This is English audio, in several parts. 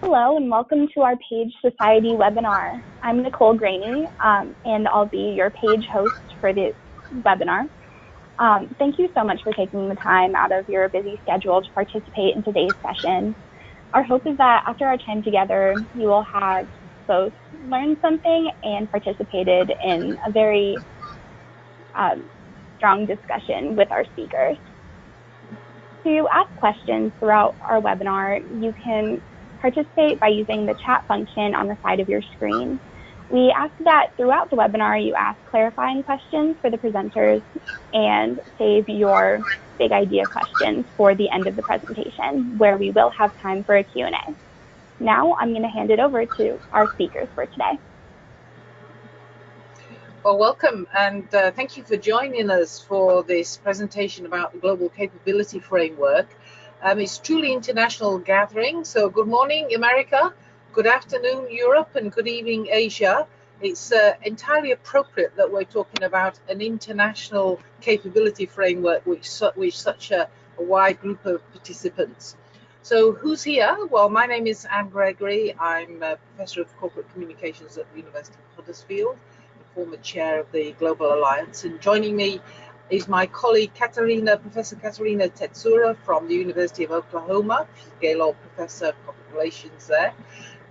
Hello and welcome to our Page Society webinar. I'm Nicole Graney and I'll be your page host for the webinar. Thank you so much for taking the time out of your busy schedule to participate in today's session. Our hope is that after our time together, you will have both learned something and participated in a very strong discussion with our speakers. To ask questions throughout our webinar, you can participate by using the chat function on the side of your screen. We ask that throughout the webinar, you ask clarifying questions for the presenters and save your big idea questions for the end of the presentation, where we will have time for a Q&A. Now I'm going to hand it over to our speakers for today. Well, welcome and thank you for joining us for this presentation about the Global Capability Framework. It's truly international gathering, so good morning America, good afternoon Europe, and good evening Asia. It's entirely appropriate that we're talking about an international capability framework with such a wide group of participants. So who's here? Well, my name is Gregory. I'm a Professor of Corporate Communications at the University of Huddersfield, former chair of the Global Alliance, and joining me is my colleague Katerina, Professor Katerina Tsetsura from the University of Oklahoma. She's Gaylord Professor of Public Relations there,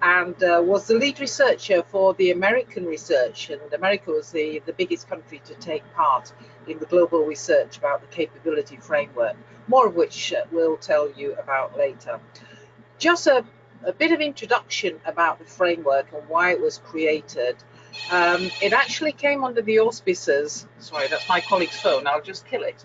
and was the lead researcher for the American research, and America was the biggest country to take part in the global research about the capability framework, more of which we'll tell you about later. Just a bit of introduction about the framework and why it was created. It actually came under the auspices, sorry, that's my colleague's phone, I'll just kill it.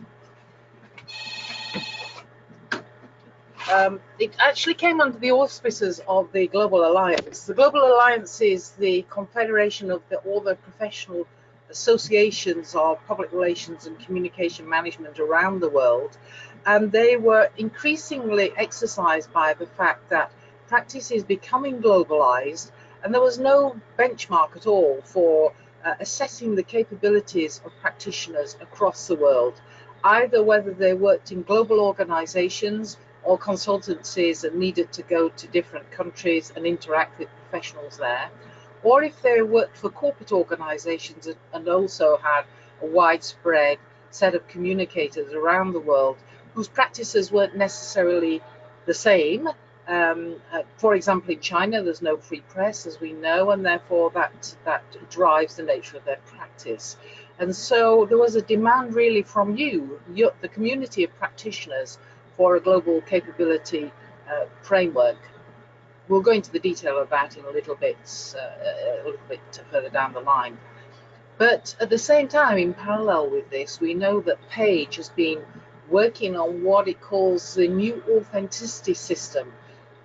It actually came under the auspices of the Global Alliance. The Global Alliance is the confederation of all the professional associations of public relations and communication management around the world, and they were increasingly exercised by the fact that practice is becoming globalized, and there was no benchmark at all for assessing the capabilities of practitioners across the world, either whether they worked in global organizations or consultancies and needed to go to different countries and interact with professionals there, or if they worked for corporate organizations and also had a widespread set of communicators around the world whose practices weren't necessarily the same. For example, in China, there's no free press, as we know, and therefore that drives the nature of their practice. And so there was a demand really from you, the community of practitioners, for a global capability framework. We'll go into the detail of that in a little bit further down the line. But at the same time, in parallel with this, we know that Page has been working on what it calls the new authenticity system,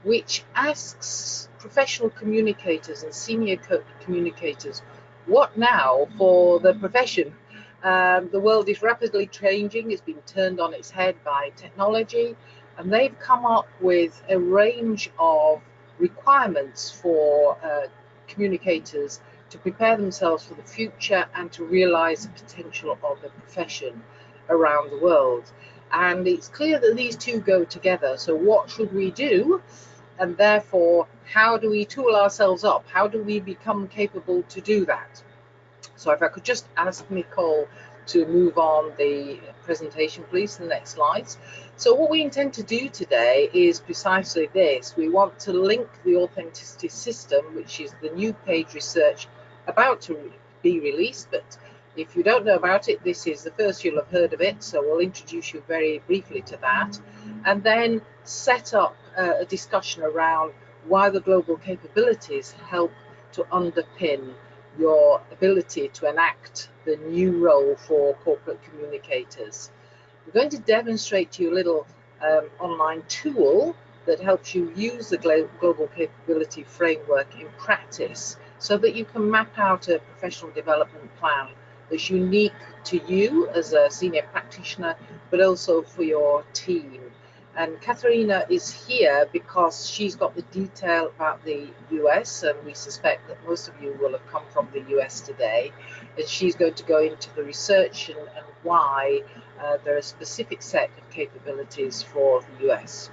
which asks professional communicators and senior communicators, what now for the profession? The world is rapidly changing. It's been turned on its head by technology, and they've come up with a range of requirements for communicators to prepare themselves for the future and to realize the potential of the profession around the world. And it's clear that these two go together. So what should we do? And therefore, how do we tool ourselves up? How do we become capable to do that? So if I could just ask Nicole to move on the presentation, please, the next slides. So what we intend to do today is precisely this. We want to link the authenticity system, which is the new Page research about to be released, but if you don't know about it, this is the first you'll have heard of it, so we'll introduce you very briefly to that, and then set up a discussion around why the global capabilities help to underpin your ability to enact the new role for corporate communicators. We're going to demonstrate to you a little online tool that helps you use the global capability framework in practice so that you can map out a professional development plan that's unique to you as a senior practitioner, but also for your team. And Katerina is here because she's got the detail about the US, and we suspect that most of you will have come from the US today. And she's going to go into the research and why there are a specific set of capabilities for the US.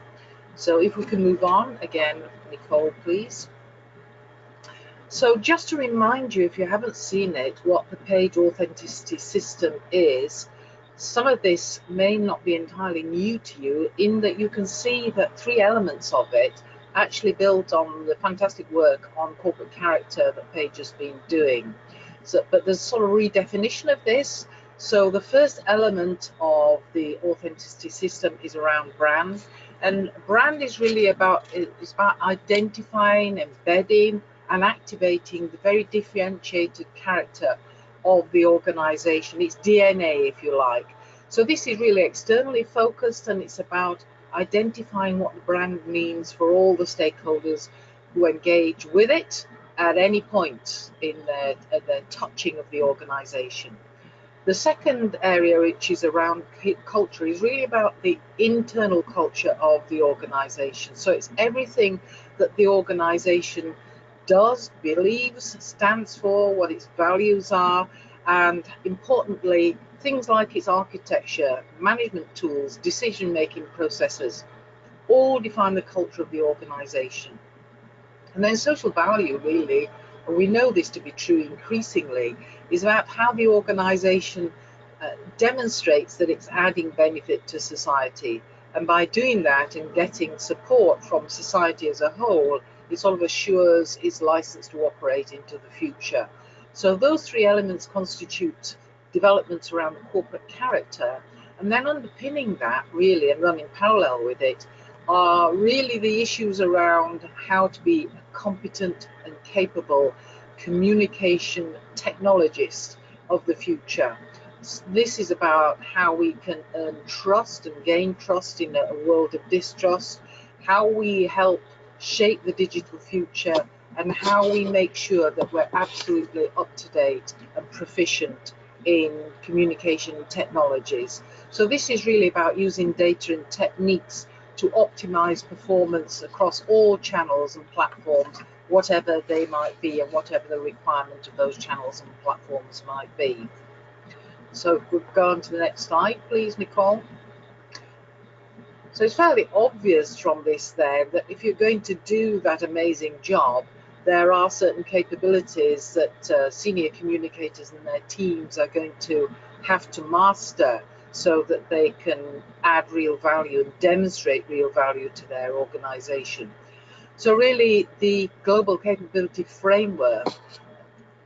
So if we can move on, again, Nicole, please. So just to remind you, if you haven't seen it, what the Page Authenticity System is, some of this may not be entirely new to you, in that you can see that three elements of it actually build on the fantastic work on corporate character that Page has been doing. But there's sort of redefinition of this. So the first element of the authenticity system is around brand. And brand is really about identifying, embedding, and activating the very differentiated character of the organization, its DNA, if you like. So this is really externally focused, and it's about identifying what the brand means for all the stakeholders who engage with it at any point in their touching of the organization. The second area, which is around culture, is really about the internal culture of the organization. So it's everything that the organization does, believes, stands for, what its values are, and importantly, things like its architecture, management tools, decision-making processes, all define the culture of the organization. And then social value, really, and we know this to be true increasingly, is about how the organization demonstrates that it's adding benefit to society. And by doing that and getting support from society as a whole, it sort of assures its license to operate into the future. So those three elements constitute developments around the corporate character. And then underpinning that, really, and running parallel with it, are really the issues around how to be a competent and capable communication technologist of the future. This is about how we can earn trust and gain trust in a world of distrust, how we help shape the digital future, and how we make sure that we're absolutely up to date and proficient in communication technologies. So this is really about using data and techniques to optimize performance across all channels and platforms, whatever they might be and whatever the requirement of those channels and platforms might be. So if we go on to the next slide, please, Nicole. So it's fairly obvious from this then that if you're going to do that amazing job, there are certain capabilities that senior communicators and their teams are going to have to master so that they can add real value and demonstrate real value to their organization. So really the global capability framework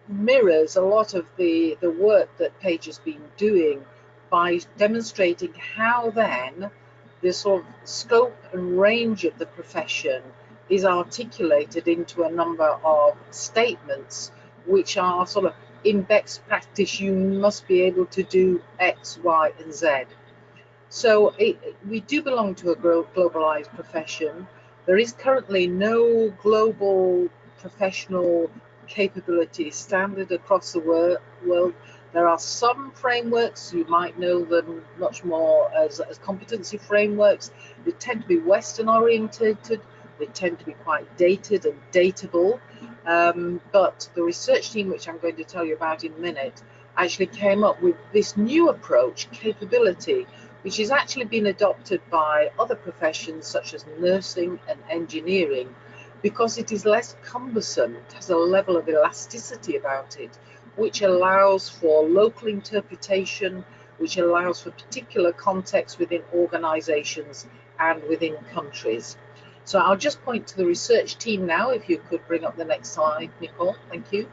mirrors a lot of the work that Paige has been doing by demonstrating how then the sort of scope and range of the profession is articulated into a number of statements which are sort of in best practice you must be able to do X, Y and Z. So we do belong to a globalized profession. There is currently no global professional capability standard across the world. There are some frameworks, you might know them much more as competency frameworks. They tend to be Western orientated, they tend to be quite dated and dateable. But the research team, which I'm going to tell you about in a minute, actually came up with this new approach, capability, which has actually been adopted by other professions such as nursing and engineering, because it is less cumbersome. It has a level of elasticity about it, which allows for local interpretation, which allows for particular context within organizations and within countries. So I'll just point to the research team now, if you could bring up the next slide, Nicole, thank you.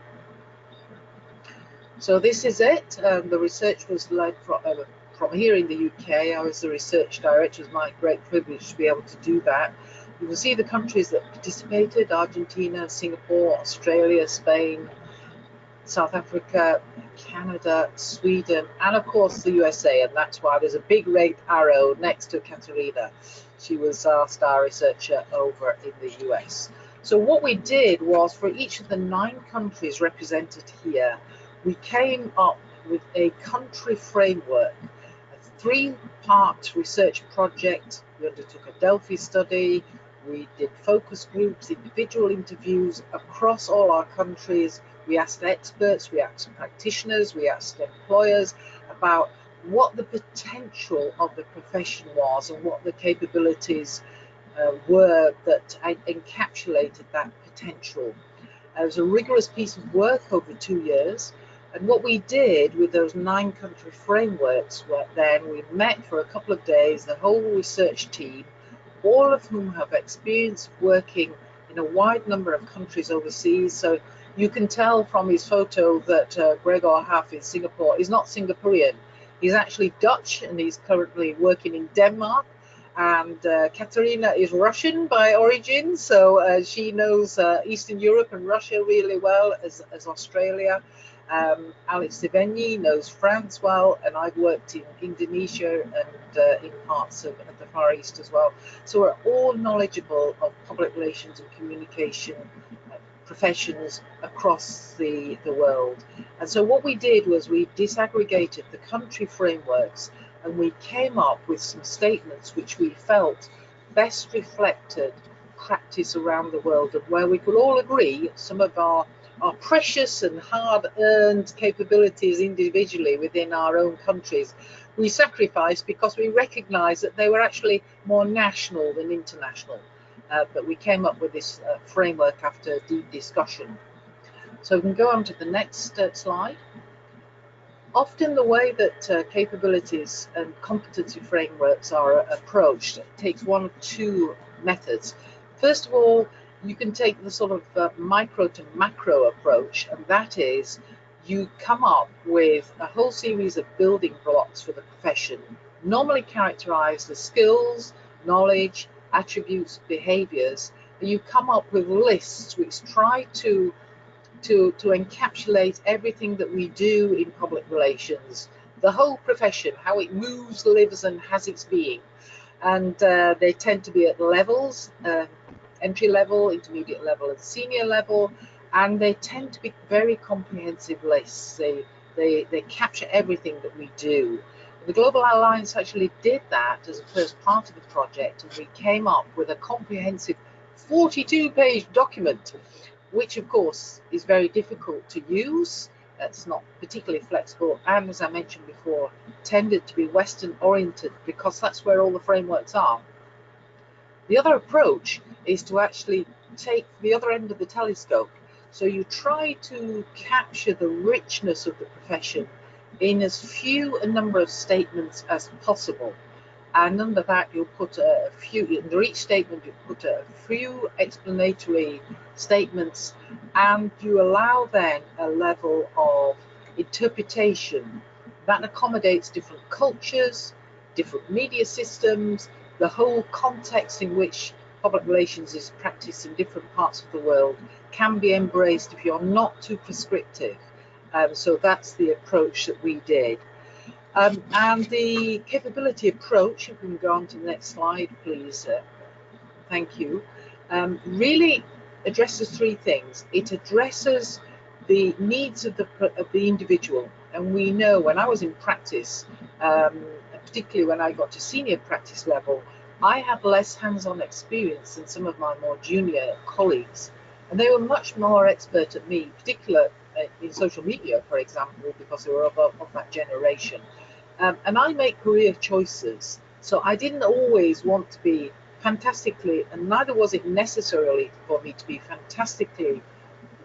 So this is it. The research was led from here in the UK. I was the research director. It was my great privilege to be able to do that. You will see the countries that participated: Argentina, Singapore, Australia, Spain, South Africa, Canada, Sweden, and of course the USA. And that's why there's a big red arrow next to Katerina. She was our star researcher over in the US. So what we did was, for each of the 9 countries represented here, we came up with a country framework, a 3-part research project. We undertook a Delphi study, we did focus groups, individual interviews across all our countries. We asked experts, we asked practitioners, we asked employers about what the potential of the profession was and what the capabilities were that encapsulated that potential. It was a rigorous piece of work over 2 years. And what we did with those 9 country frameworks, then we met for a couple of days, the whole research team, all of whom have experience working in a wide number of countries overseas. So you can tell from his photo that Gregory Huff in Singapore is not Singaporean. He's actually Dutch, and he's currently working in Denmark. And Katerina is Russian by origin, so she knows Eastern Europe and Russia really well, as Australia. Alex Deveni knows France well, and I've worked in Indonesia and in parts of the Far East as well. So we're all knowledgeable of public relations and communication professions across the world. And so what we did was we disaggregated the country frameworks, and we came up with some statements which we felt best reflected practice around the world, and where we could all agree some of our precious and hard-earned capabilities individually within our own countries we sacrificed because we recognized that they were actually more national than international. But we came up with this framework after deep discussion. So we can go on to the next slide. Often the way that capabilities and competency frameworks are approached takes 1 or 2 methods. First of all, you can take the sort of micro to macro approach, and that is you come up with a whole series of building blocks for the profession, normally characterized as skills, knowledge, attributes, behaviors, and you come up with lists which try to encapsulate everything that we do in public relations, the whole profession, how it moves, lives and has its being. And they tend to be at levels, entry level, intermediate level and senior level, and they tend to be very comprehensive lists. They capture everything that we do. The Global Alliance actually did that as a first part of the project, and we came up with a comprehensive 42-page document, which of course is very difficult to use. It's not particularly flexible, and as I mentioned before, tended to be Western oriented because that's where all the frameworks are. The other approach is to actually take the other end of the telescope. So you try to capture the richness of the profession in as few a number of statements as possible. And under that, you'll put a few, under each statement, you put a few explanatory statements, and you allow then a level of interpretation that accommodates different cultures, different media systems, the whole context in which public relations is practiced in different parts of the world can be embraced if you're not too prescriptive. So that's the approach that we did. And the capability approach, if we can go on to the next slide, please. Thank you. Really addresses three things. It addresses the needs of the individual. And we know when I was in practice, particularly when I got to senior practice level, I had less hands-on experience than some of my more junior colleagues. And they were much more expert at me, particularly in social media, for example, because they were of that generation. And I make career choices, so I didn't always want to be fantastically, and neither was it necessarily for me to be fantastically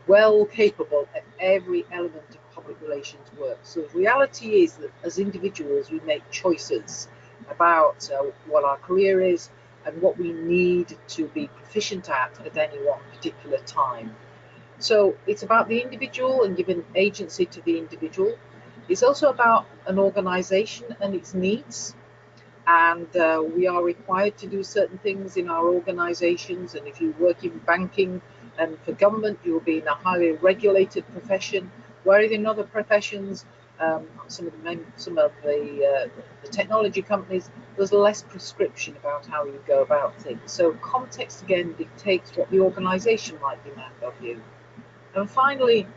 well capable at every element of public relations work. So the reality is that as individuals, we make choices about what our career is and what we need to be proficient at any one particular time. So it's about the individual and giving agency to the individual. It's also about an organization and its needs. And we are required to do certain things in our organizations. And if you work in banking and for government, you'll be in a highly regulated profession. Whereas in other professions, some of the technology companies, there's less prescription about how you go about things. So context again dictates what the organization might demand of you. And finally,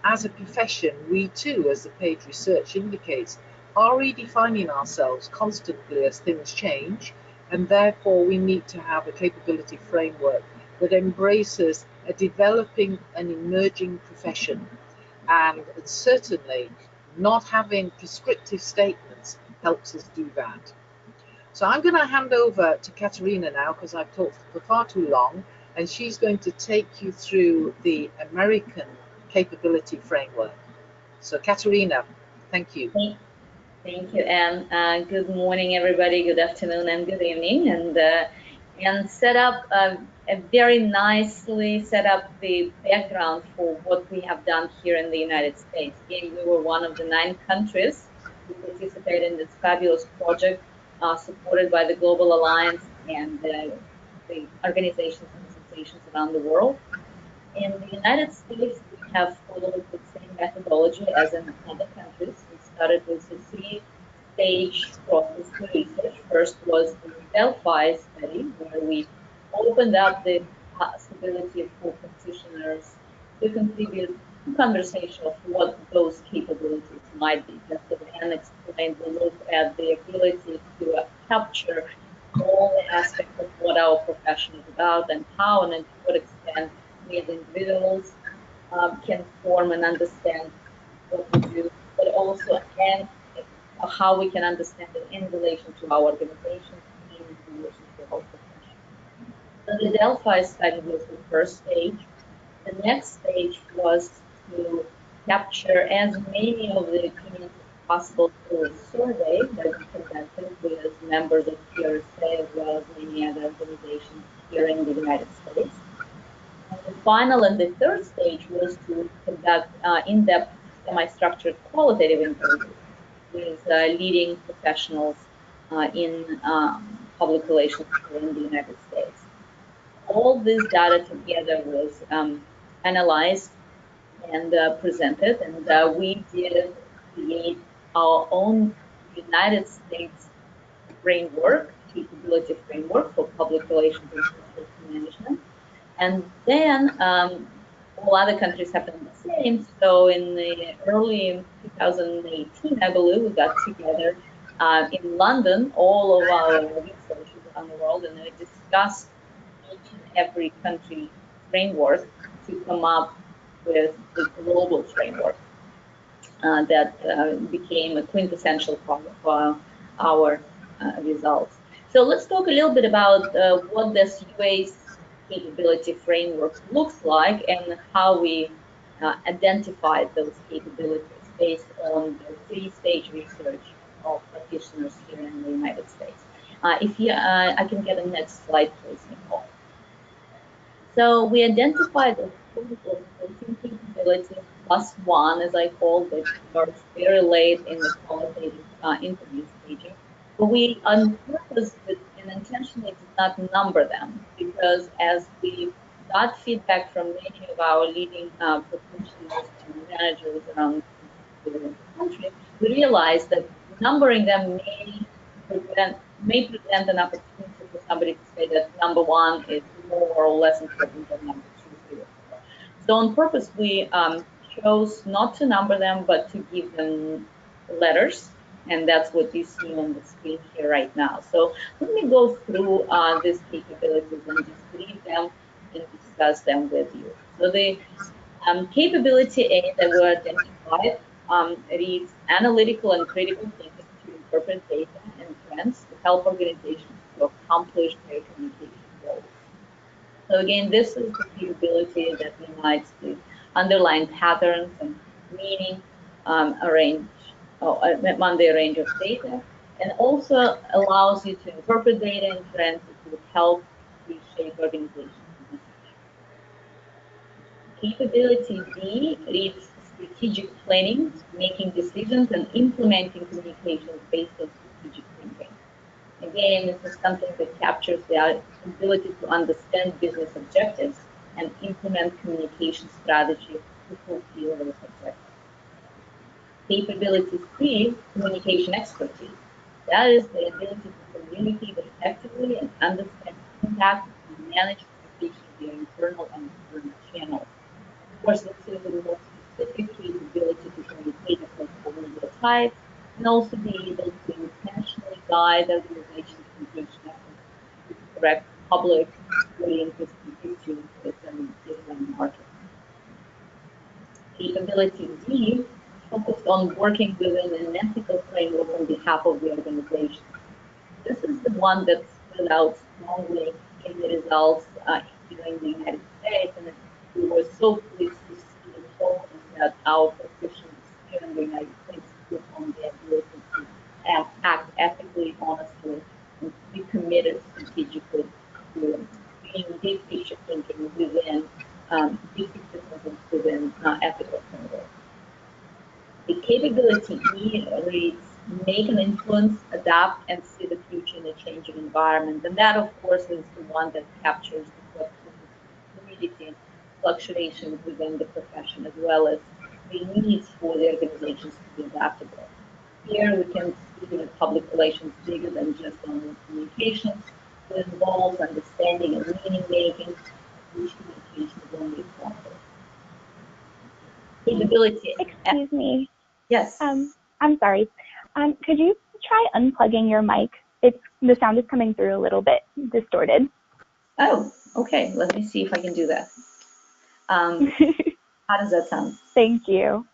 as a profession, we too, as the page research indicates, are redefining ourselves constantly as things change, and therefore we need to have a capability framework that embraces a developing and emerging profession. And certainly not having prescriptive statements helps us do that. So I'm going to hand over to Katerina now, because I've talked for far too long, and she's going to take you through the American capability framework. So Katerina, thank you. Thank you, Anne. Good morning, everybody. Good afternoon and good evening. And set up a very nicely set up the background for what we have done here in the United States. Again, we were one of the 9 countries who participated in this fabulous project supported by the Global Alliance and the organizations and associations around the world. In the United States, we have followed the same methodology as in other countries. We started with a 3-stage process for research. First was the Delphi study, where we opened up the possibility for practitioners to contribute to conversation of what those capabilities might be. Just as Anne explained, we looked at the ability to capture all the aspects of what our profession is about and how and to what extent we as individuals can form and understand what we do, but also and how we can understand it in relation to our organization, in relation to our profession. So the Delphi study was the first stage. The next stage was to capture as many of the opinions as possible through a survey that we conducted with members of PRSA as well as many other organizations here in the United States. The final and the third stage was to conduct in-depth, semi-structured qualitative interviews with leading professionals in public relations in the United States. All this data together was analyzed and presented, and we did create our own United States framework, capability framework for public relations and social management. And then all other countries have done the same. So in the early 2018, I believe, we got together in London, all of our researchers around the world, and we discussed each and every country framework to come up with the global framework that became a quintessential part of our results. So let's talk a little bit about what this UA's capability framework looks like and how we identified those capabilities based on the three-stage research of practitioners here in the United States. If you, I can get a next slide, please, Nicole. So we identified a total of 14 capabilities plus one, as I called it, very late in the qualitative interview stage. But we on purpose and intentionally did not number them, because as we got feedback from many of our leading practitioners and managers around the country, we realized that numbering them may present an opportunity for somebody to say that number one is more or less important than number 2, 3, or 4. So on purpose, we chose not to number them, but to give them letters, and that's what you see on the screen here right now. So let me go through these capabilities and just read them and discuss them with you. So the capability A that we identified reads analytical and critical thinking to interpret data and trends to help organizations to accomplish their communication goals. So again, this is the capability that unites the underlying patterns and meaning among the range of data, and also allows you to interpret data and trends that will help reshape organizations. Capability B reads strategic planning, making decisions and implementing communications based on strategic thinking. Again, this is something that captures the ability to understand business objectives and implement communication strategy to fulfill those objectives. Capability C, communication expertise. That is the ability to communicate effectively and understand the impact and manage communication via internal and external channels. Of course, this is a more specific capability to communicate across all media types and also be able to intentionally guide organizations' communication efforts to correct public oriented constituencies and different markets. Capability D focused on working within an ethical framework on behalf of the organization. This is the one that stood out strongly in the results here in the United States, and we were so pleased to see the focus that our practitioners here in the United States put on the ability to act ethically, honestly, and be committed strategically to being deep picture thinking within deep picture thinking within ethical framework. The capability E reads make an influence, adapt, and see the future in a changing environment. And that, of course, is the one that captures the fluidity, fluctuations within the profession, as well as the needs for the organizations to be adaptable. Here we can see that public relations bigger than just on communications. It involves understanding and meaning making, which communication is only example. Capability. Excuse me. Yes. I'm sorry. Could you try unplugging your mic? The sound is coming through a little bit distorted. Oh, okay. Let me see if I can do that. How does that sound? Thank you.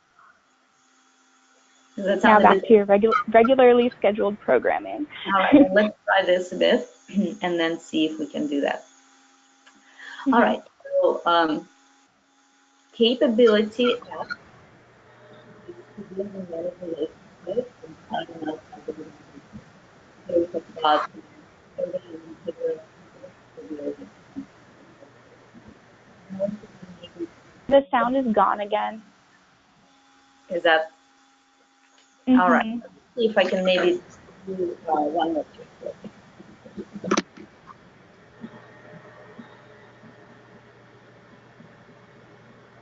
Does that sound now back to your regularly scheduled programming. All right, well, let's try this a bit and then see if we can do that. All right, so capability F is to build and manage relationships and finding out how to do it. So we talk about the sound is gone again. Is that all right? Let's see if I can maybe do one more trick.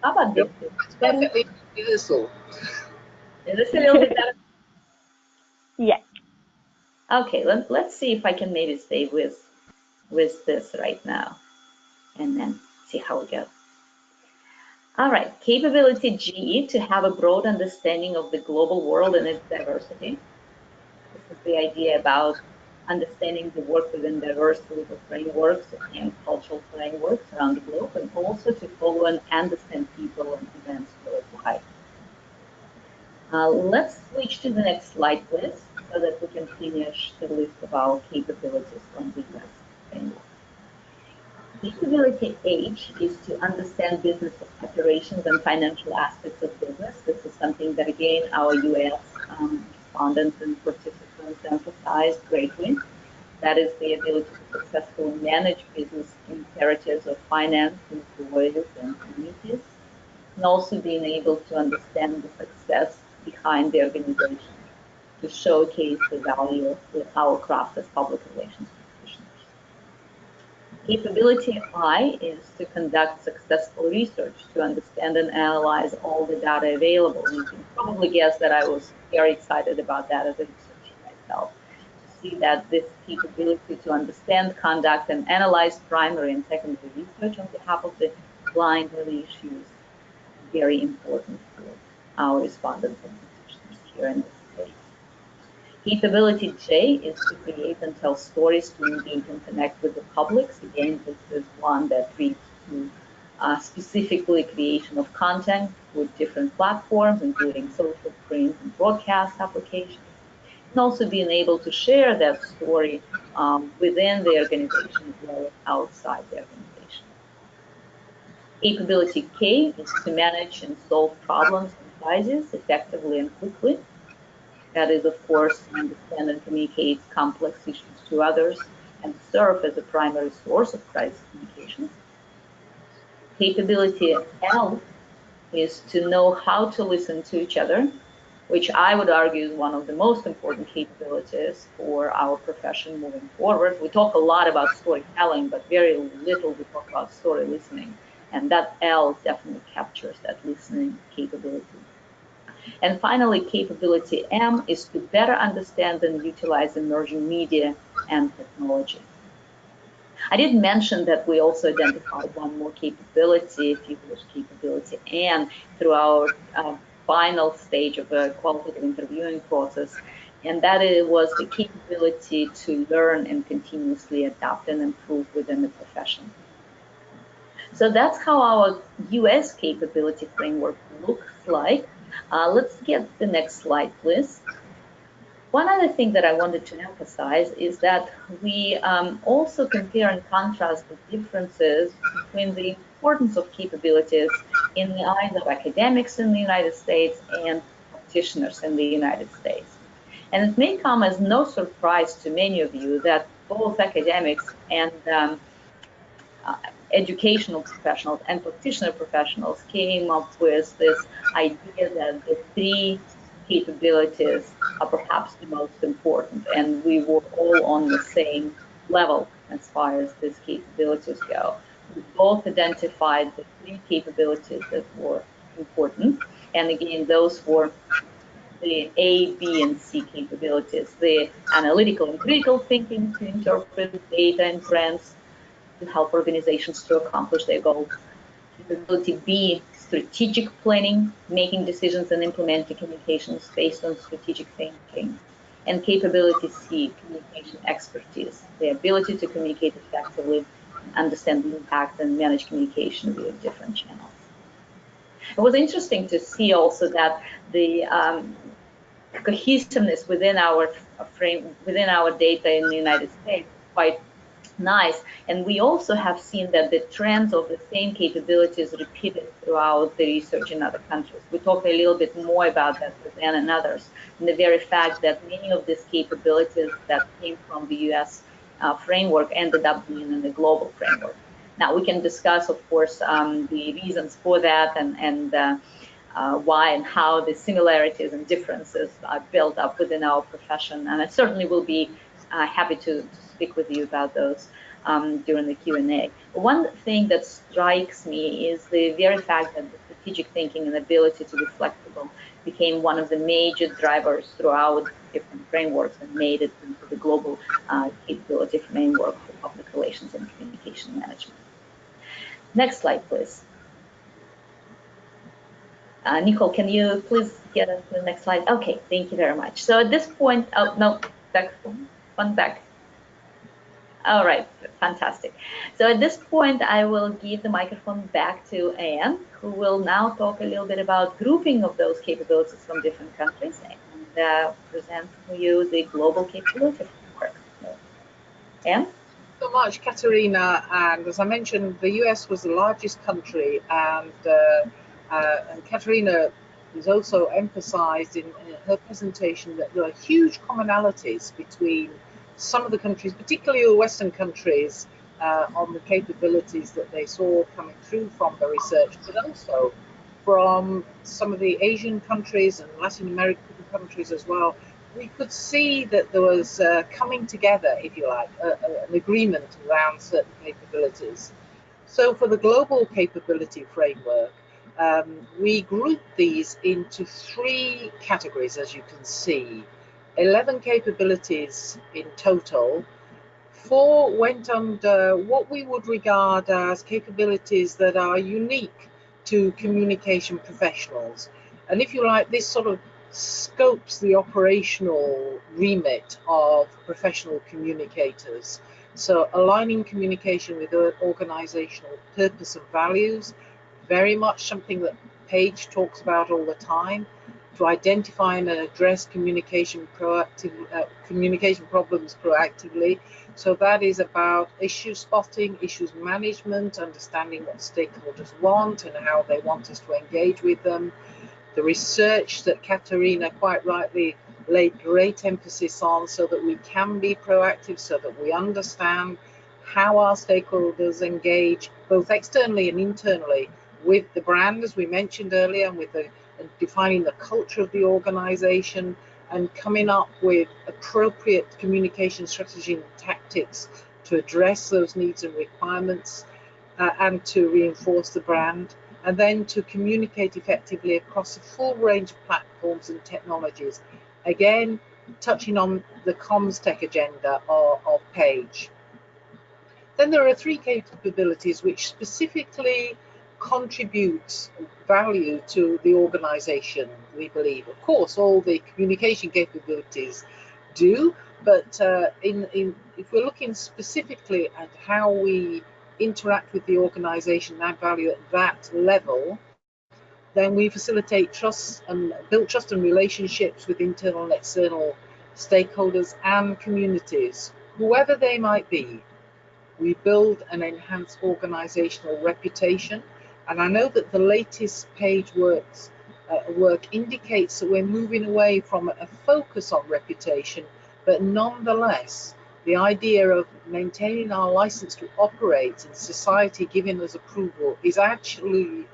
How about this? It's perfectly universal. Is this a little bit better? Yes. Okay, let's see if I can maybe stay with this right now and then see how we go. All right, capability G, to have a broad understanding of the global world and its diversity. This is the idea about understanding the work within diverse legal frameworks and cultural frameworks around the globe, and also to follow and understand people and events worldwide. Let's switch to the next slide, please, so that we can finish the list of our capabilities from the US framework. Capability H is to understand business operations and financial aspects of business. This is something that, again, our US respondents and participants emphasized greatly. That is the ability to successfully manage business imperatives of finance, employees, and communities, and also being able to understand the success behind the organization, to showcase the value of our craft as public relations practitioners. Capability I is to conduct successful research, to understand and analyze all the data available. And you can probably guess that I was very excited about that as a researcher myself, to see that this capability to understand, conduct, and analyze primary and secondary research on behalf of the client really issues very important for our respondents and practitioners here in this space. Capability J is to create and tell stories to engage and connect with the publics. Again, this is one that leads to specifically creation of content with different platforms, including social, print, and broadcast applications, and also being able to share that story within the organization as well as outside the organization. Capability K is to manage and solve problems and crises effectively and quickly. That is, of course, to understand and communicate complex issues to others and serve as a primary source of crisis communication. Capability L is to know how to listen to each other, which I would argue is one of the most important capabilities for our profession moving forward. We talk a lot about storytelling, but very little we talk about story listening. And that L definitely captures that listening capability. And finally, capability M is to better understand and utilize emerging media and technology. I did mention that we also identified one more capability, if you wish, capability N, through our final stage of a qualitative interviewing process, and that was the capability to learn and continuously adapt and improve within the profession. So that's how our US capability framework looks like. Let's get the next slide, please. One other thing that I wanted to emphasize is that we also compare and contrast the differences between the importance of capabilities in the eyes of academics in the United States and practitioners in the United States. And it may come as no surprise to many of you that both academics and educational professionals and practitioner professionals came up with this idea that the three capabilities are perhaps the most important, and we were all on the same level as far as these capabilities go. We both identified the three capabilities that were important, and again, those were the A, B, and C capabilities: the analytical and critical thinking to interpret data and trends, to help organizations to accomplish their goals. Capability B, strategic planning, making decisions and implementing communications based on strategic thinking. And capability C, communication expertise, the ability to communicate effectively, understand the impact, and manage communication via different channels. It was interesting to see also that the cohesiveness within our data in the United States is quite nice, and we also have seen that the trends of the same capabilities repeated throughout the research in other countries. We talk a little bit more about that with Anne and others, and the very fact that many of these capabilities that came from the US framework ended up being in the global framework. Now, we can discuss, of course, the reasons for that and why and how the similarities and differences are built up within our profession, and I certainly will be happy to speak with you about those during the Q&A. One thing that strikes me is the very fact that the strategic thinking and ability to be flexible became one of the major drivers throughout different frameworks and made it into the global capability framework for public relations and communication management. Next slide, please. Nicole, can you please get us to the next slide? Okay, thank you very much. So at this point, oh, no, fun fact. All right, fantastic. So at this point, I will give the microphone back to Anne, who will now talk a little bit about grouping of those capabilities from different countries and present to you the global capability framework. So, Anne? So much, Katerina. And as I mentioned, the US was the largest country, and Katerina has also emphasized in her presentation that there are huge commonalities between some of the countries, particularly the Western countries, on the capabilities that they saw coming through from the research, but also from some of the Asian countries and Latin American countries as well. We could see that there was coming together, if you like, an agreement around certain capabilities. So for the global capability framework, we grouped these into 3 categories, as you can see. 11 capabilities in total. 4 went under what we would regard as capabilities that are unique to communication professionals. And if you like, this sort of scopes the operational remit of professional communicators. So aligning communication with organizational purpose and values, very much something that Paige talks about all the time, to identify and address communication problems proactively. So that is about issue spotting, issues management, understanding what stakeholders want and how they want us to engage with them. The research that Katerina quite rightly laid great emphasis on, so that we can be proactive, so that we understand how our stakeholders engage both externally and internally with the brand, as we mentioned earlier, and with and defining the culture of the organization, and coming up with appropriate communication strategy and tactics to address those needs and requirements, and to reinforce the brand, and then to communicate effectively across a full range of platforms and technologies. Again, touching on the comms tech agenda of Paige. Then there are 3 capabilities which specifically contribute value to the organization, we believe. Of course, all the communication capabilities do, but if we're looking specifically at how we interact with the organization and add value at that level, then we facilitate trust and build trust and relationships with internal and external stakeholders and communities, whoever they might be. We build and enhance organizational reputation. And I know that the latest Page work indicates that we're moving away from a focus on reputation, but nonetheless, the idea of maintaining our license to operate and society giving us approval is absolutely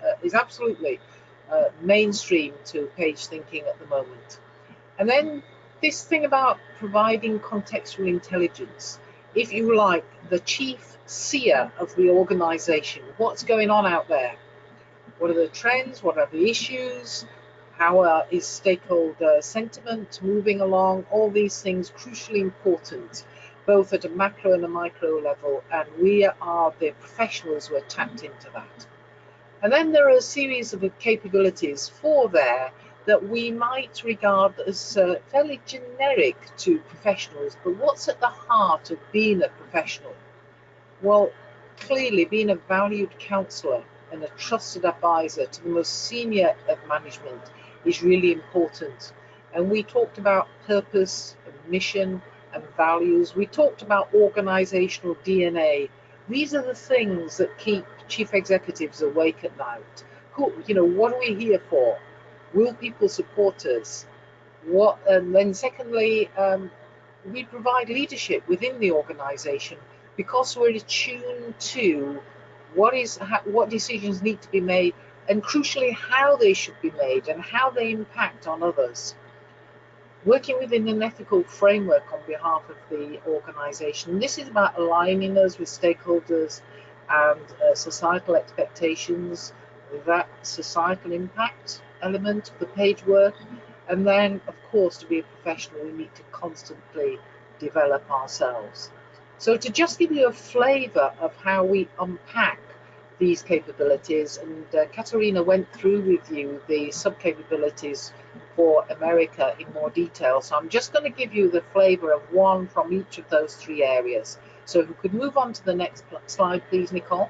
mainstream to Page thinking at the moment. And then this thing about providing contextual intelligence, if you like, the chief seer of the organization. What's going on out there? What are the trends? What are the issues? How is stakeholder sentiment moving along? All these things crucially important, both at a macro and a micro level, and we are the professionals who are tapped into that. And then there are a series of capabilities there that we might regard as fairly generic to professionals, but what's at the heart of being a professional? Well, clearly being a valued counsellor and a trusted advisor to the most senior of management is really important. And we talked about purpose and mission and values. We talked about organizational DNA. These are the things that keep chief executives awake at night. What are we here for? Will people support us? And then secondly, we provide leadership within the organization because we're attuned to what decisions need to be made, and crucially how they should be made and how they impact on others. Working within an ethical framework on behalf of the organization. This is about aligning us with stakeholders and societal expectations, with that societal impact element of the Page work. And then, of course, to be a professional, we need to constantly develop ourselves. So to just give you a flavor of how we unpack these capabilities, and Katerina went through with you the sub-capabilities for America in more detail. So I'm just going to give you the flavor of one from each of those three areas. So if we could move on to the next slide, please, Nicole.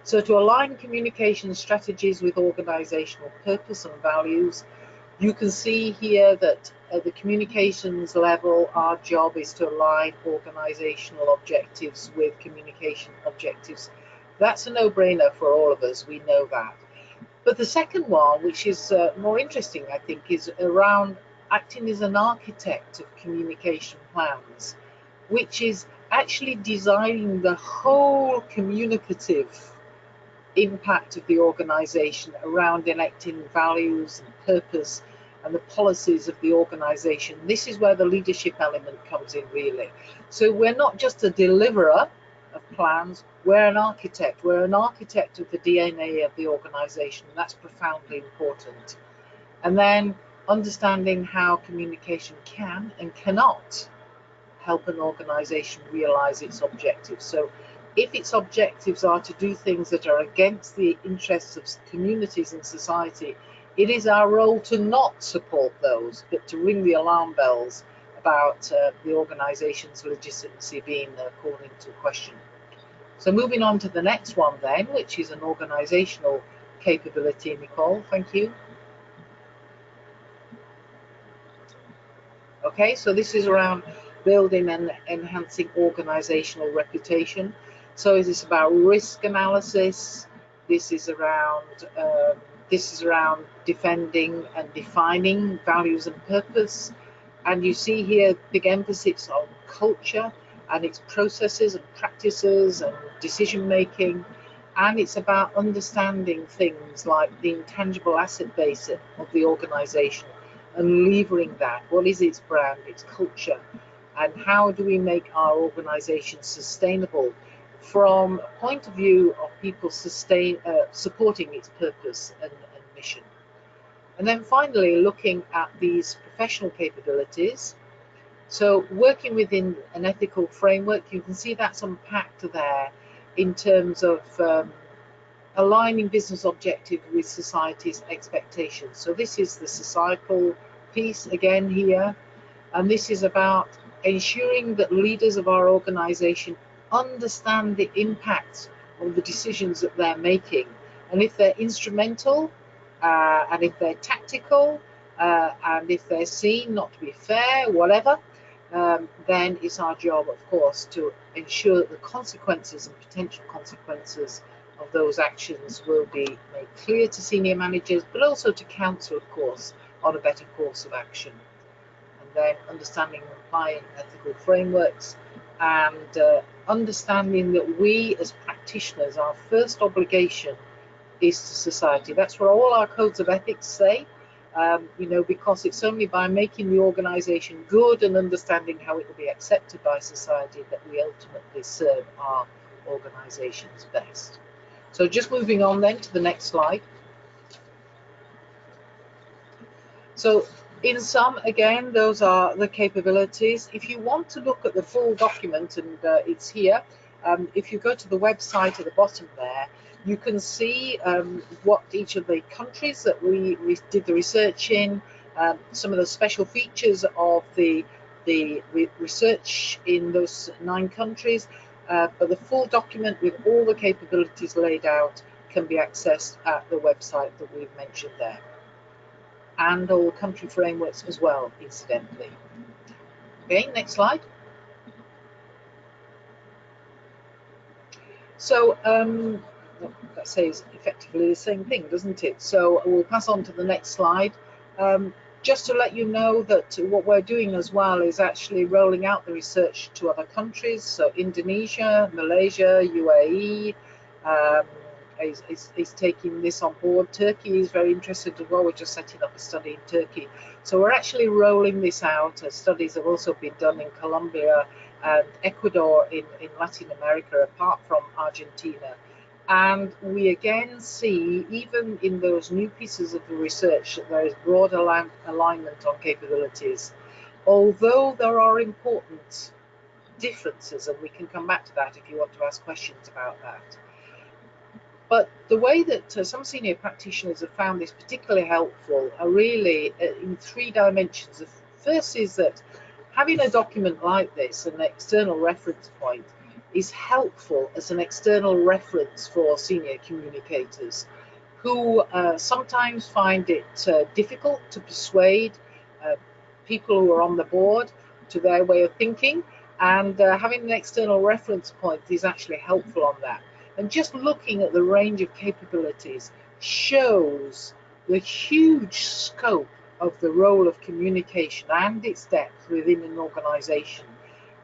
So to align communication strategies with organizational purpose and values, you can see here that at the communications level, our job is to align organizational objectives with communication objectives. That's a no-brainer for all of us, we know that. But the second one, which is more interesting, I think, is around acting as an architect of communication plans, which is actually designing the whole communicative impact of the organization around enacting values and purpose and the policies of the organization. This is where the leadership element comes in, really. So we're not just a deliverer of plans, we're an architect. We're an architect of the DNA of the organization. That's profoundly important. And then understanding how communication can and cannot help an organization realize its objectives. So if its objectives are to do things that are against the interests of communities and society, it is our role to not support those, but to ring the alarm bells about the organization's legitimacy being called into question. So moving on to the next one then, which is an organizational capability, Nicole, thank you. Okay, so this is around building and enhancing organizational reputation. So is this about risk analysis? This is around defending and defining values and purpose. And you see here big emphasis on culture and its processes and practices and decision making. And it's about understanding things like the intangible asset base of the organization and levering that. What is its brand, its culture, and how do we make our organization sustainable from a point of view of people supporting its purpose and mission. And then finally, looking at these professional capabilities. So working within an ethical framework, you can see that's unpacked there in terms of aligning business objectives with society's expectations. So this is the societal piece again here, and this is about ensuring that leaders of our organization understand the impact of the decisions that they're making, and if they're instrumental and if they're tactical and if they're seen not to be fair, whatever, then it's our job, of course, to ensure that the consequences and potential consequences of those actions will be made clear to senior managers, but also to counsel, of course, on a better course of action. And then understanding and applying ethical frameworks and understanding that we as practitioners, our first obligation is to society. That's what all our codes of ethics say, because it's only by making the organization good and understanding how it will be accepted by society that we ultimately serve our organizations best. So just moving on then to the next slide. So in sum, again, those are the capabilities. If you want to look at the full document, and it's here, if you go to the website at the bottom there, you can see what each of the countries that we did the research in, some of the special features of the research in those 9 countries, but the full document with all the capabilities laid out can be accessed at the website that we've mentioned there, and all country frameworks as well, incidentally. Okay, next slide. So that says effectively the same thing, doesn't it? So we'll pass on to the next slide. Just to let you know that what we're doing as well is actually rolling out the research to other countries. So Indonesia, Malaysia, UAE is taking this on board. Turkey is very interested as well. We're just setting up a study in Turkey. So we're actually rolling this out. Studies have also been done in Colombia and Ecuador in Latin America, apart from Argentina. And we again see, even in those new pieces of the research, that there is broad alignment on capabilities. Although there are important differences, and we can come back to that if you want to ask questions about that. But the way that some senior practitioners have found this particularly helpful are really in 3 dimensions. The first is that having a document like this, an external reference point, is helpful as an external reference for senior communicators who sometimes find it difficult to persuade people who are on the board to their way of thinking, and having an external reference point is actually helpful on that. And just looking at the range of capabilities shows the huge scope of the role of communication and its depth within an organization.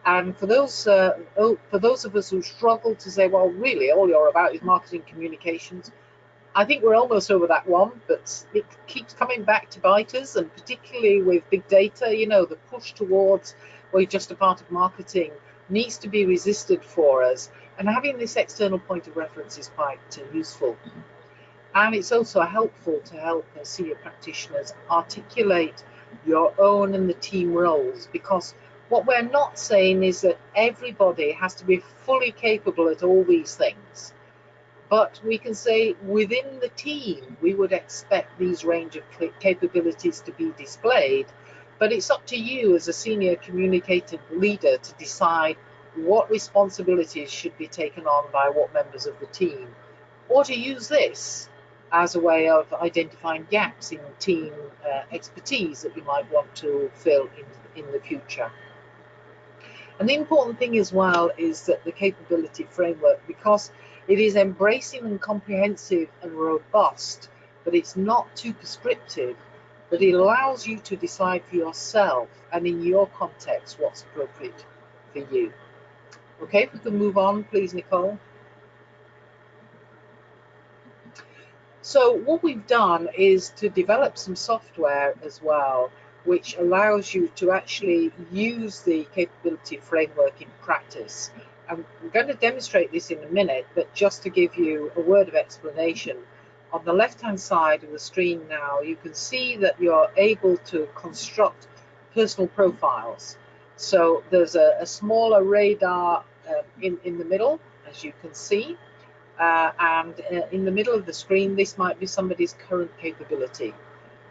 And for those of us who struggle to say, well, really, all you're about is marketing communications, I think we're almost over that one, but it keeps coming back to bite us, and particularly with big data, you know, the push towards, well, you're just a part of marketing needs to be resisted for us. And having this external point of reference is quite useful. And it's also helpful to help senior practitioners articulate your own and the team roles, because what we're not saying is that everybody has to be fully capable at all these things. But we can say within the team, we would expect these range of capabilities to be displayed. But it's up to you as a senior communicative leader to decide what responsibilities should be taken on by what members of the team, or to use this as a way of identifying gaps in team expertise that you might want to fill in the future. And the important thing as well is that the capability framework, because it is embracing and comprehensive and robust, but it's not too prescriptive, but it allows you to decide for yourself and in your context what's appropriate for you. Okay, if we can move on, please, Nicole. So what we've done is to develop some software as well, which allows you to actually use the capability framework in practice. I'm going to demonstrate this in a minute, but just to give you a word of explanation, on the left-hand side of the screen now, you can see that you're able to construct personal profiles. So there's a smaller radar in the middle, as you can see. And in the middle of the screen, this might be somebody's current capability.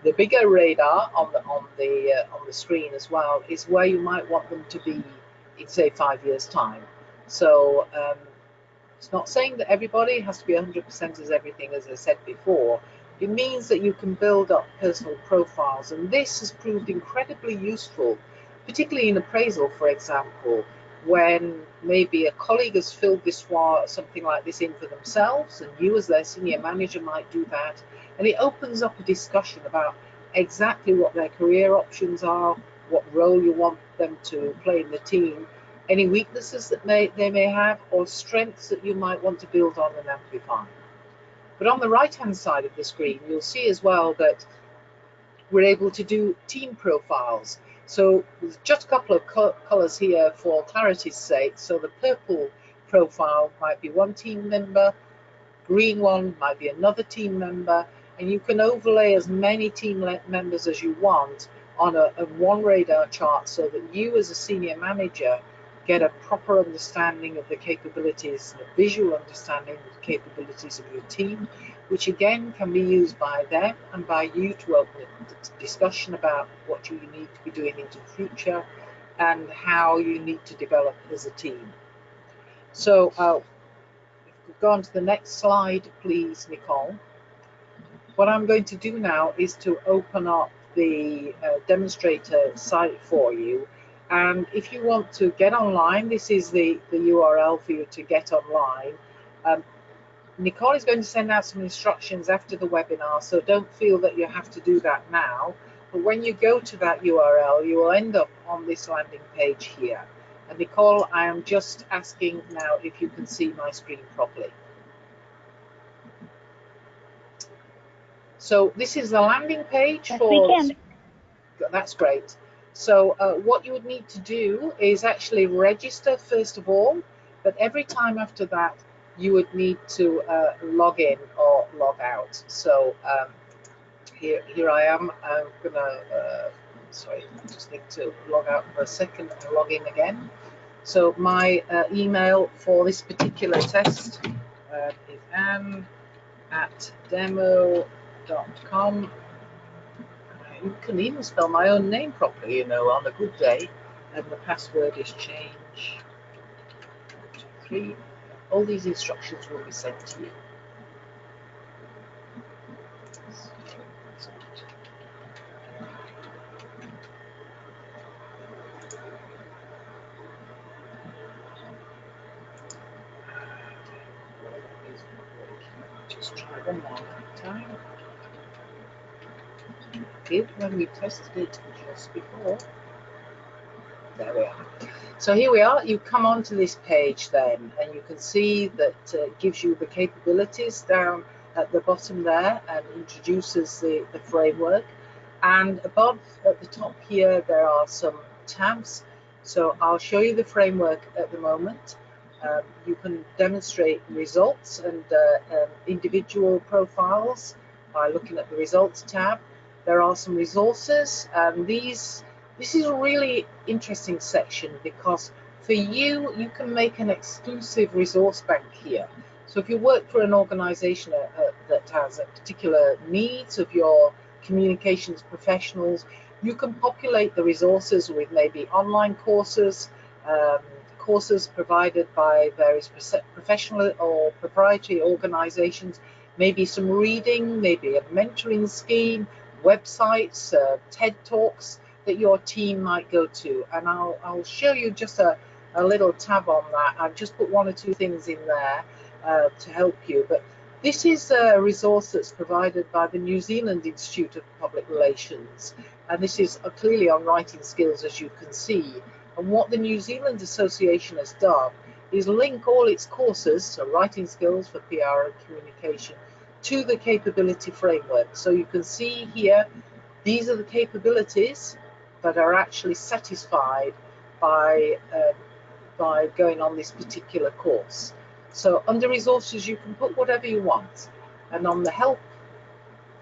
The bigger radar on the screen as well is where you might want them to be in, say, 5 years' time. So it's not saying that everybody has to be 100% as everything, as I said before. It means that you can build up personal profiles, and this has proved incredibly useful, particularly in appraisal, for example, when maybe a colleague has filled this something like this in for themselves, and you as their senior manager might do that, and it opens up a discussion about exactly what their career options are, what role you want them to play in the team, any weaknesses that they may have, or strengths that you might want to build on and amplify. But on the right-hand side of the screen, you'll see as well that we're able to do team profiles. So there's just a couple of colors here for clarity's sake. So the purple profile might be one team member, green one might be another team member, and you can overlay as many team members as you want on a one radar chart, so that you as a senior manager get a proper understanding of the capabilities, a visual understanding of the capabilities of your team, which again can be used by them and by you to open a discussion about what you need to be doing into the future and how you need to develop as a team. So if we go on to the next slide, please, Nicole. What I'm going to do now is to open up the demonstrator site for you. And if you want to get online, this is the URL for you to get online. Nicole is going to send out some instructions after the webinar, so don't feel that you have to do that now. But when you go to that URL, you will end up on this landing page here. And Nicole, I am just asking now if you can see my screen properly. So this is the landing page. Yes, we can. That's great. So what you would need to do is actually register first of all, but every time after that you would need to log in or log out. So here I am. I'm gonna sorry, I just need to log out for a second and log in again. So my email for this particular test is Anne demo.com. You can even spell my own name properly, you know, on a good day. And the password is change 3. All these instructions will be sent to you. Just try one more time. Did when we tested it just before. There we are. So here we are. You come onto this page then, and you can see that it gives you the capabilities down at the bottom there and introduces the framework. And above at the top here, there are some tabs. So I'll show you the framework at the moment. You can demonstrate results and individual profiles by looking at the results tab. There are some resources, and this is a really interesting section because for you, you can make an exclusive resource bank here. So if you work for an organization that has a particular needs of your communications professionals, you can populate the resources with maybe online courses, courses provided by various professional or proprietary organizations, maybe some reading, maybe a mentoring scheme, websites, TED Talks that your team might go to. And I'll show you just a little tab on that. I've just put 1 or 2 things in there to help you. But this is a resource that's provided by the New Zealand Institute of Public Relations. And this is clearly on writing skills, as you can see. And what the New Zealand Association has done is link all its courses, so writing skills for PR and communication, to the capability framework. So you can see here, these are the capabilities that are actually satisfied by going on this particular course. So under resources, you can put whatever you want. And on the help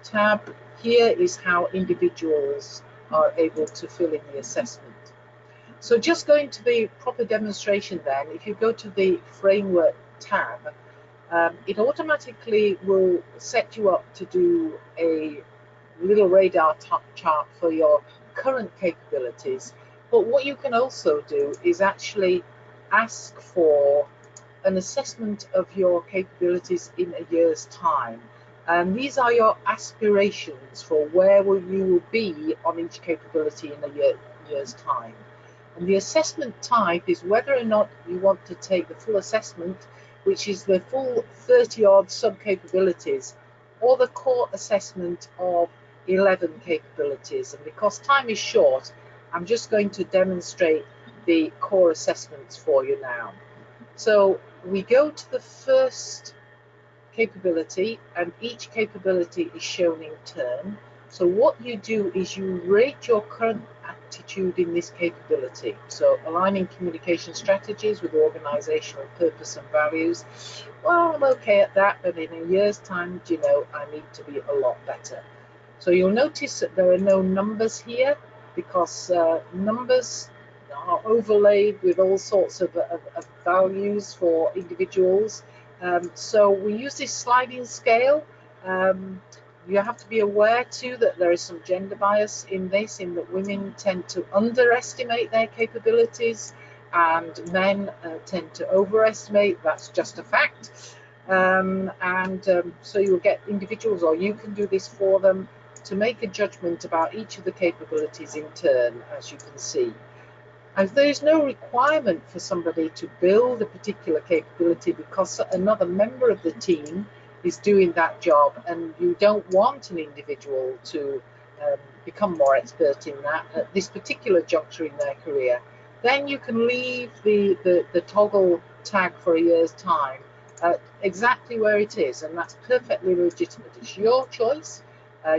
tab, here is how individuals are able to fill in the assessment. So just going to the proper demonstration then, if you go to the framework tab, it automatically will set you up to do a little radar chart for your current capabilities. But what you can also do is actually ask for an assessment of your capabilities in a year's time. And these are your aspirations for where you will be on each capability in a year's time. And the assessment type is whether or not you want to take the full assessment, which is the full 30-odd sub-capabilities, or the core assessment of 11 capabilities. And because time is short, I'm just going to demonstrate the core assessments for you now. So we go to the first capability, and each capability is shown in turn. So what you do is you rate your current attitude in this capability. So aligning communication strategies with organizational purpose and values. Well, I'm okay at that, but in a year's time, you know, I need to be a lot better. So you'll notice that there are no numbers here because numbers are overlaid with all sorts of values for individuals. So we use this sliding scale. You have to be aware too that there is some gender bias in this, in that women tend to underestimate their capabilities and men tend to overestimate. That's just a fact. So you'll get individuals, or you can do this for them, to make a judgment about each of the capabilities in turn, as you can see. And there is no requirement for somebody to build a particular capability because another member of the team is doing that job, and you don't want an individual to become more expert in that at this particular juncture in their career. Then you can leave the toggle tag for a year's time exactly where it is, and that's perfectly legitimate. It's your choice.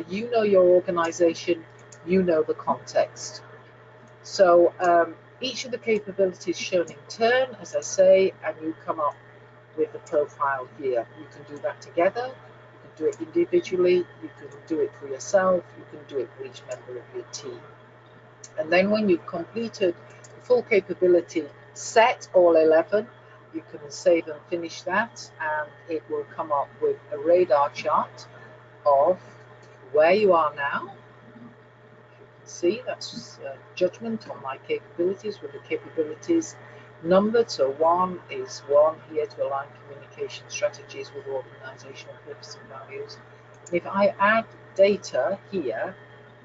You know your organization, you know the context. So each of the capabilities shown in turn, as I say, and you come up with the profile here. You can do that together, you can do it individually, you can do it for yourself, you can do it for each member of your team. And then when you've completed the full capability set, all 11, You can save and finish that, and it will come up with a radar chart of where you are now. See, that's judgment on my capabilities with the capabilities numbered. So 1 is 1 here to align communication strategies with organizational purpose and values. If I add data here,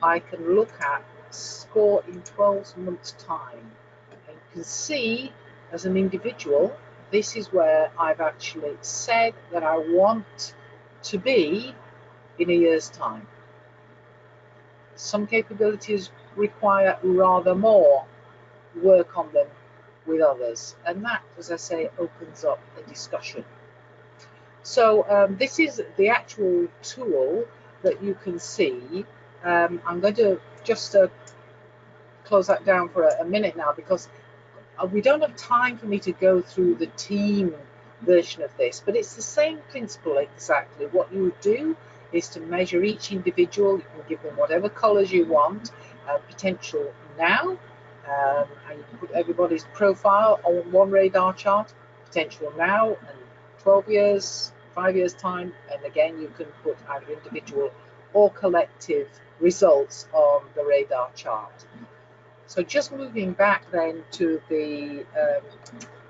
I can look at score in 12 months' time. And you can see, as an individual, this is where I've actually said that I want to be in a year's time. Some capabilities require rather more work on them with others, and that, as I say, opens up a discussion. So this is the actual tool that you can see. I'm going to just close that down for a minute now, because we don't have time for me to go through the team version of this, but it's the same principle exactly. What you do is to measure each individual. You can give them whatever colors you want, potential now, and you can put everybody's profile on one radar chart, potential now, and 12 years, 5 years time, and again you can put either individual or collective results on the radar chart. So just moving back then to the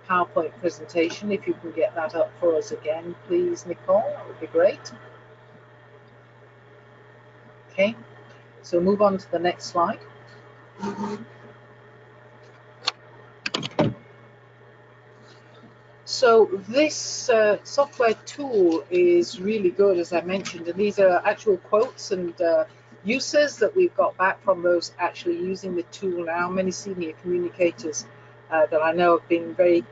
PowerPoint presentation, if you can get that up for us again, please, Nicole, that would be great. Okay, so move on to the next slide. So this software tool is really good, as I mentioned, and these are actual quotes and uses that we've got back from those actually using the tool now. Many senior communicators that I know have been very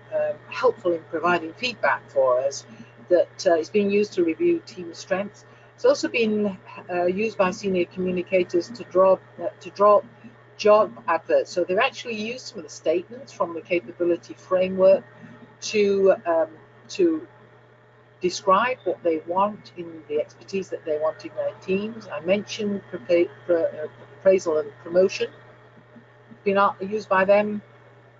helpful in providing feedback for us, that it's being used to review team strengths. It's also been used by senior communicators to draw job adverts. So they've actually used some of the statements from the capability framework to describe what they want in the expertise that they want in their teams. I mentioned appraisal and promotion, been used by them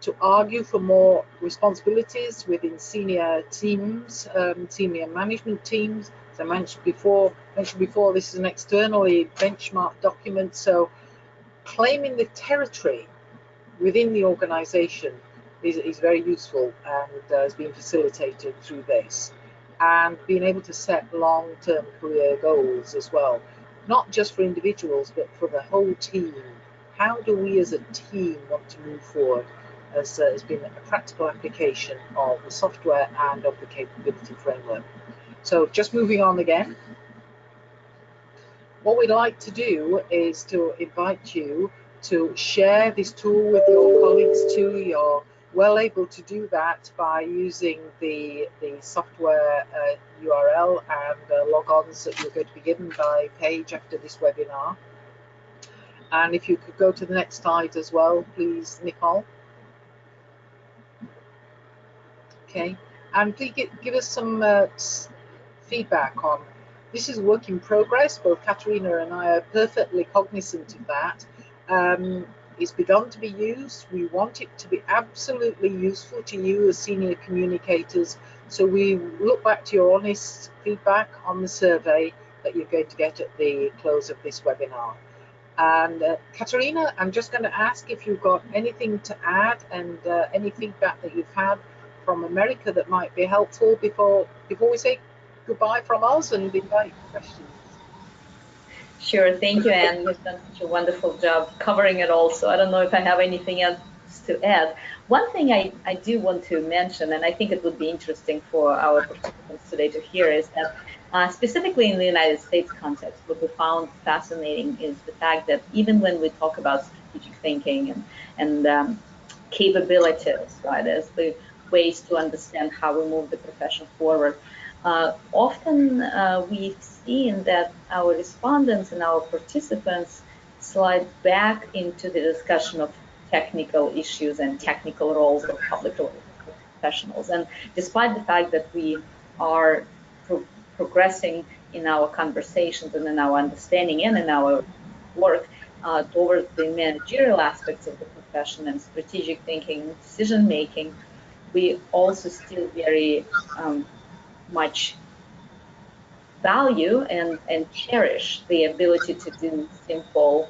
to argue for more responsibilities within senior teams, senior management teams. As I mentioned before, this is an externally benchmarked document, so claiming the territory within the organization is very useful and has been facilitated through this. And being able to set long-term career goals as well, not just for individuals, but for the whole team. How do we as a team want to move forward? Has been a practical application of the software and of the capability framework. So just moving on again. What we'd like to do is to invite you to share this tool with your colleagues too. You're well able to do that by using the software URL and logons that you're going to be given by Paige after this webinar. And if you could go to the next slide as well, please, Nicole. Okay, and please give us some feedback on this. Is a work in progress. Both Katerina and I are perfectly cognizant of that. It's begun to be used. We want it to be absolutely useful to you as senior communicators. So we look back to your honest feedback on the survey that you're going to get at the close of this webinar. And Katerina, I'm just going to ask if you've got anything to add and any feedback that you've had from America that might be helpful before we say goodbye from us and invite questions. Sure, thank you, Anne. You've done such a wonderful job covering it all, so I don't know if I have anything else to add. One thing I do want to mention, and I think it would be interesting for our participants today to hear, is that specifically in the United States context, what we found fascinating is the fact that even when we talk about strategic thinking and capabilities, right, as the ways to understand how we move the profession forward, often we've seen that our respondents and our participants slide back into the discussion of technical issues and technical roles of public professionals. And despite the fact that we are progressing in our conversations and in our understanding and in our work towards the managerial aspects of the profession and strategic thinking and decision making, we also still very much value and cherish the ability to do simple,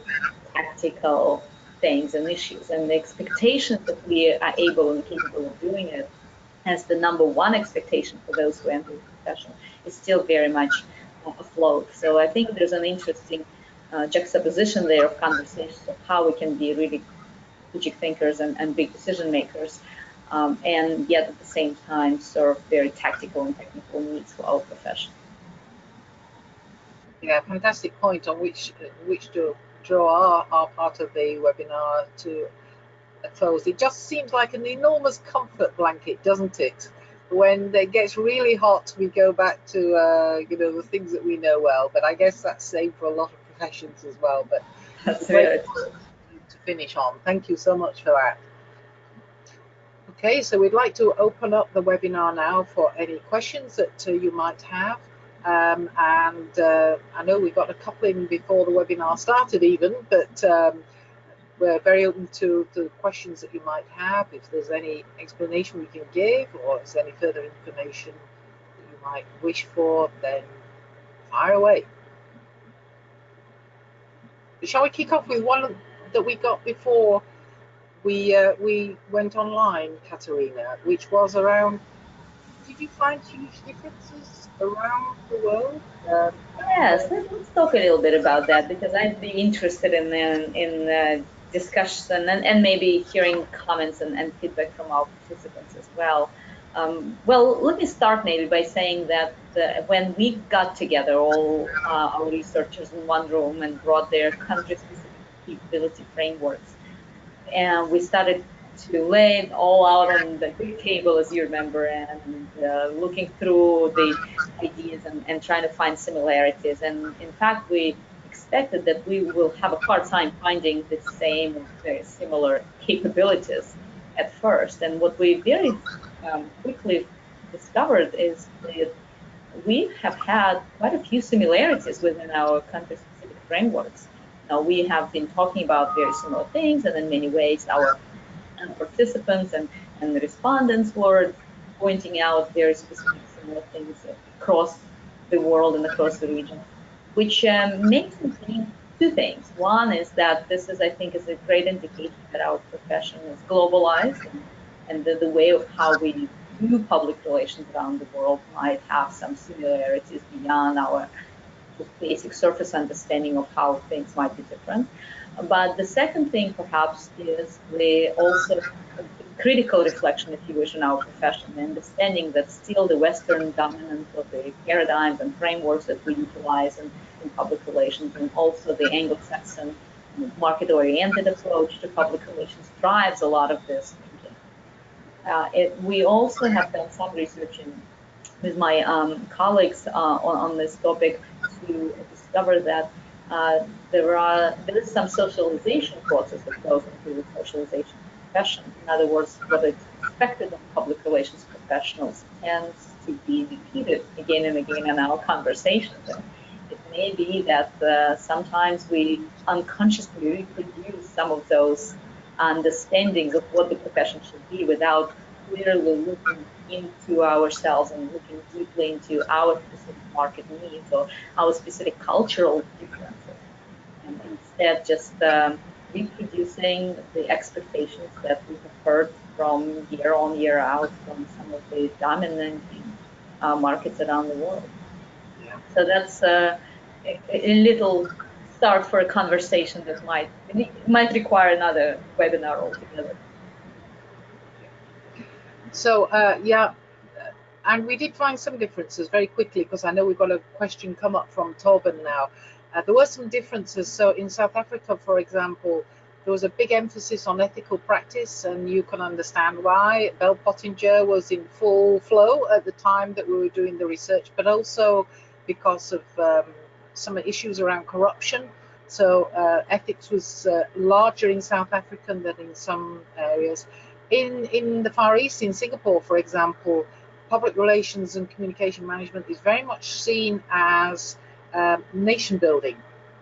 tactical things and issues. And the expectations that we are able and capable of doing it as the number one expectation for those who enter the profession is still very much afloat. So I think there's an interesting juxtaposition there of conversations of how we can be really strategic thinkers and big decision makers, and yet at the same time serve very tactical and technical needs for our profession. Yeah, fantastic point on which to draw our part of the webinar to a close. It just seems like an enormous comfort blanket, doesn't it? When it gets really hot, we go back to the things that we know well. But I guess that's same for a lot of professions as well. But that's very true. To finish on. Thank you so much for that. Okay, so we'd like to open up the webinar now for any questions that you might have. And I know we got a couple in before the webinar started even, but we're very open to the questions that you might have. If there's any explanation we can give, or if there's any further information that you might wish for, then fire away. Shall we kick off with one that we got before we went online, Katerina, which was around, did you find huge differences around the world? Yes, let's talk a little bit about that, because I'd be interested in discussion and maybe hearing comments and feedback from our participants as well. Well, let me start maybe by saying that when we got together, all our researchers in one room and brought their country-specific capability frameworks, and we started to lay it all out on the big table, as you remember, and looking through the ideas and trying to find similarities. And in fact, we expected that we will have a hard time finding the same or very similar capabilities at first. And what we very quickly discovered is that we have had quite a few similarities within our country-specific frameworks. Now, we have been talking about very similar things, and in many ways, our participants and the respondents were pointing out very specific similar things across the world and across the region, which makes me think two things. One is that this is, I think, is a great indication that our profession is globalized, and the way of how we do public relations around the world might have some similarities beyond our basic surface understanding of how things might be different. But the second thing, perhaps, is also critical reflection, if you wish, in our profession, understanding that still the Western dominance of the paradigms and frameworks that we utilize in public relations, and also the Anglo-Saxon market-oriented approach to public relations, drives a lot of this thinking. We also have done some research with my colleagues on this topic to discover that there is some socialization process that goes into the socialization profession. In other words, what is expected of public relations professionals tends to be repeated again and again in our conversations. And it may be that sometimes we unconsciously reproduce some of those understandings of what the profession should be without clearly looking into ourselves and looking deeply into our specific market needs or our specific cultural differences, and instead just reproducing the expectations that we have heard from year on, year out from some of the dominating markets around the world. Yeah. So that's a little start for a conversation that might require another webinar altogether. So yeah, and we did find some differences very quickly, because I know we've got a question come up from Torben now. There were some differences. So in South Africa, for example, there was a big emphasis on ethical practice, and you can understand why. Bell Pottinger was in full flow at the time that we were doing the research, but also because of some issues around corruption. So ethics was larger in South Africa than in some areas. In the Far East, in Singapore, for example, public relations and communication management is very much seen as nation building.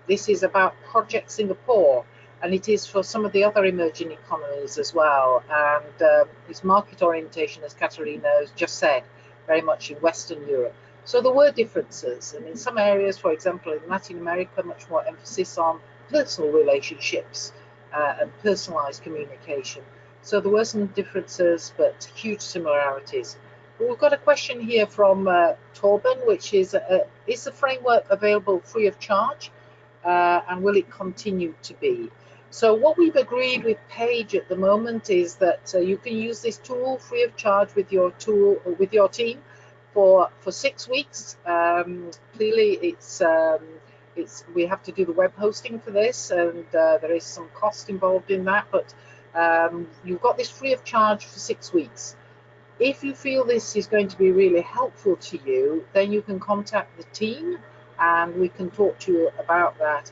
This is about Project Singapore. and it is for some of the other emerging economies as well. And its market orientation, as Katerina has just said, very much in Western Europe. So there were differences, and in some areas, for example, in Latin America, much more emphasis on personal relationships and personalized communication. So there were some differences, but huge similarities. But we've got a question here from Torben, which is the framework available free of charge, and will it continue to be? So what we've agreed with Paige at the moment is that you can use this tool free of charge with your team for 6 weeks. Clearly, we have to do the web hosting for this, and there is some cost involved in that. But you've got this free of charge for 6 weeks. If you feel this is going to be really helpful to you, then you can contact the team, and we can talk to you about that.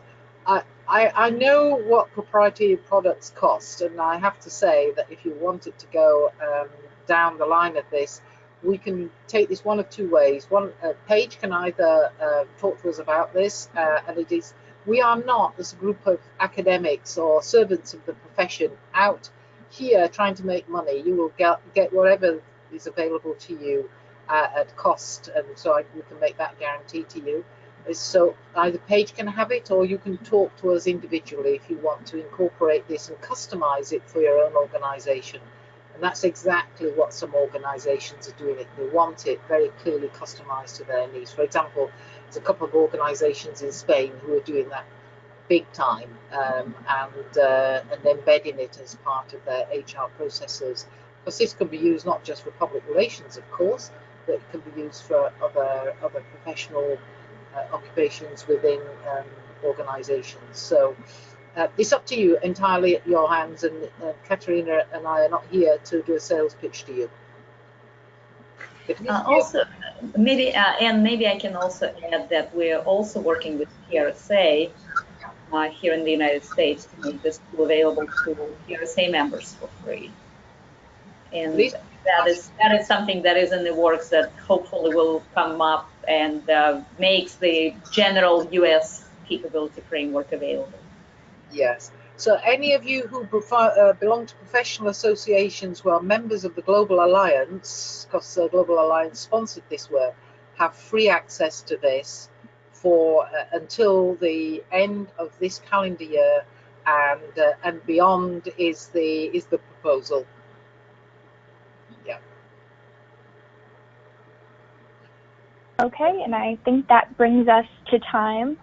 I know what proprietary products cost, and I have to say that if you wanted to go down the line of this, we can take this one of two ways. One, Paige can either talk to us about this, and it is, we are not, as a group of academics or servants of the profession, out here trying to make money. You will get whatever is available to you at cost, and so we can make that guarantee to you. So either Paige can have it, or you can talk to us individually if you want to incorporate this and customize it for your own organization. And that's exactly what some organizations are doing. They want it very clearly customized to their needs. For example, there's a couple of organizations in Spain who are doing that big time, and embedding it as part of their HR processes. Because this can be used not just for public relations, of course, but it can be used for other professional occupations within organizations. So it's up to you, entirely at your hands, and Katerina and I are not here to do a sales pitch to you. Also, maybe I can also add that we're also working with PRSA here in the United States to make this tool available to PRSA members for free. And that is something that is in the works that hopefully will come up and makes the general US capability framework available. Yes. So any of you who belong to professional associations who are members of the Global Alliance, because the Global Alliance sponsored this work, have free access to this for until the end of this calendar year, and beyond is the proposal. Yeah. Okay, and I think that brings us to time.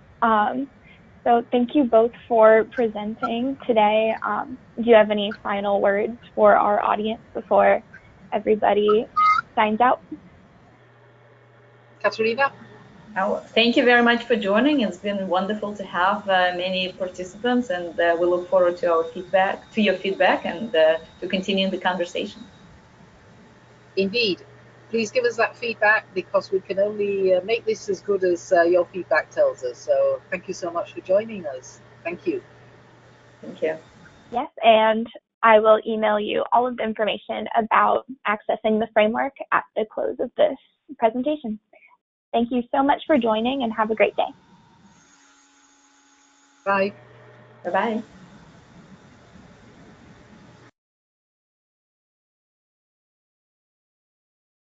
So thank you both for presenting today. Do you have any final words for our audience before everybody signs out? Katerina? Thank you very much for joining. It's been wonderful to have many participants, and we look forward to your feedback, and to continuing the conversation. Indeed. Please give us that feedback, because we can only make this as good as your feedback tells us. So thank you so much for joining us. Thank you. Thank you. Yes, and I will email you all of the information about accessing the framework at the close of this presentation. Thank you so much for joining, and have a great day. Bye. Bye-bye.